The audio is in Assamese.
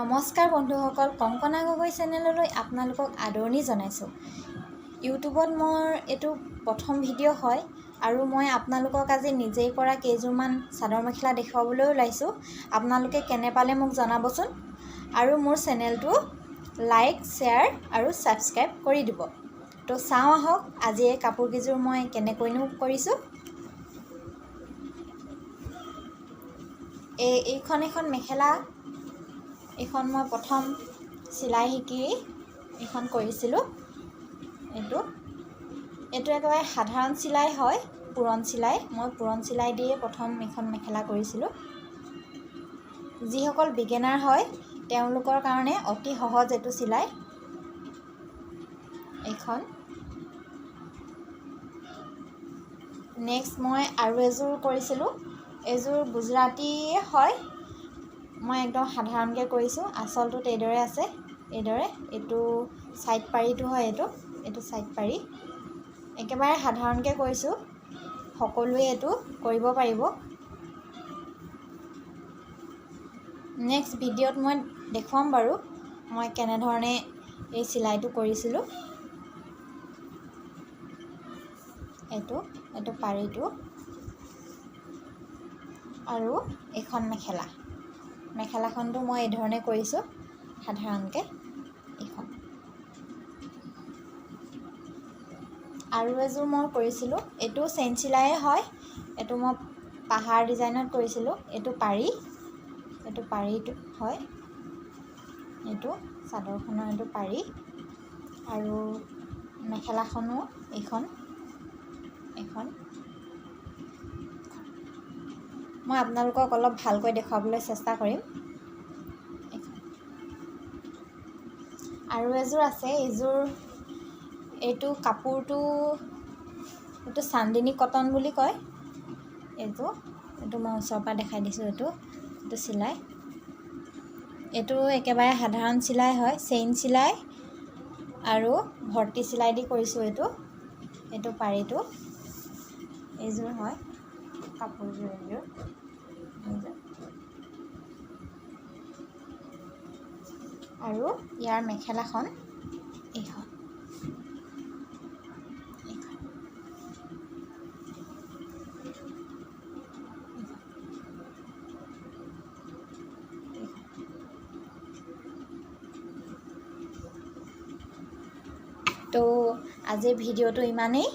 নমস্কাৰ বন্ধুসকল, কংকনা গগৈ চেনেললৈ আপোনালোকক আদৰণি জনাইছোঁ। ইউটিউবত মোৰ এইটো প্ৰথম ভিডিঅ' হয় আৰু মই আপোনালোকক আজি নিজেই কৰা কেইযোৰমান চাদৰ মেখেলা দেখুৱাবলৈ ওলাইছোঁ। আপোনালোকে কেনে পালে মোক জনাবচোন আৰু মোৰ চেনেলটো লাইক, শ্বেয়াৰ আৰু ছাবস্ক্ৰাইব কৰি দিব। তো চাওঁ আহক আজি এই কাপোৰকেইযোৰ মই কেনেকৈনো কৰিছোঁ। এইখন মেখেলা, এইখন মই প্ৰথম চিলাই শিকি এইখন কৰিছিলোঁ। এইটো একেবাৰে সাধাৰণ চিলাই হয়, পুৰণ চিলাই। মই পুৰণ চিলাই দিয়ে প্ৰথম এইখন মেখেলা কৰিছিলোঁ। যিসকল বিগিনাৰ হয় তেওঁলোকৰ কাৰণে অতি সহজ এইটো চিলাই। এইখন নেক্সট মই আৰু এযোৰ কৰিছিলোঁ। এইযোৰ গুজৰাটী হয়। মই একদম সাধাৰণকৈ কৰিছোঁ। আঁচলটোত এইদৰে আছে, এইদৰে। এইটো ছাইড পাৰিটো হয়, এইটো ছাইড পাৰি। একেবাৰে সাধাৰণকৈ কৰিছোঁ, সকলোৱে এইটো কৰিব পাৰিব। নেক্সট ভিডিঅ'ত মই দেখুৱাম বাৰু মই কেনেধৰণে এই চিলাইটো কৰিছিলোঁ। এইটো পাৰিটো আৰু এইখন মেখেলাখনটো মই এই ধৰণে কৰিছোঁ সাধাৰণকৈ। এইখন আৰু এযোৰ মই কৰিছিলোঁ, এইটো চেইন চিলাইয়ে হয়। এইটো মই পাহাৰ ডিজাইনত কৰিছিলোঁ। এইটো পাৰিটো হয়। এইটো চাদৰখনৰ এইটো পাৰি আৰু মেখেলাখনো এইখন মই আপোনালোকক অলপ ভালকৈ দেখুৱাবলৈ চেষ্টা কৰিম। আৰু এযোৰ আছে, এইটো কাপোৰটো এইটো চান্দিনী কটন বুলি কয়। এইটো মই ওচৰৰ পৰা দেখাই দিছোঁ। এইটো চিলাই, এইটো একেবাৰে সাধাৰণ চিলাই হয়, চেইন চিলাই আৰু ভৰ্তি চিলাই দি কৰিছোঁ। এইটো পাৰিটো এইযোৰ হয়, কাপোৰযোৰ এইযোৰ। আৰু ইয়াৰ মেখেলাখন এইখন। তো আজিৰ ভিডিঅ'টো ইমানেই।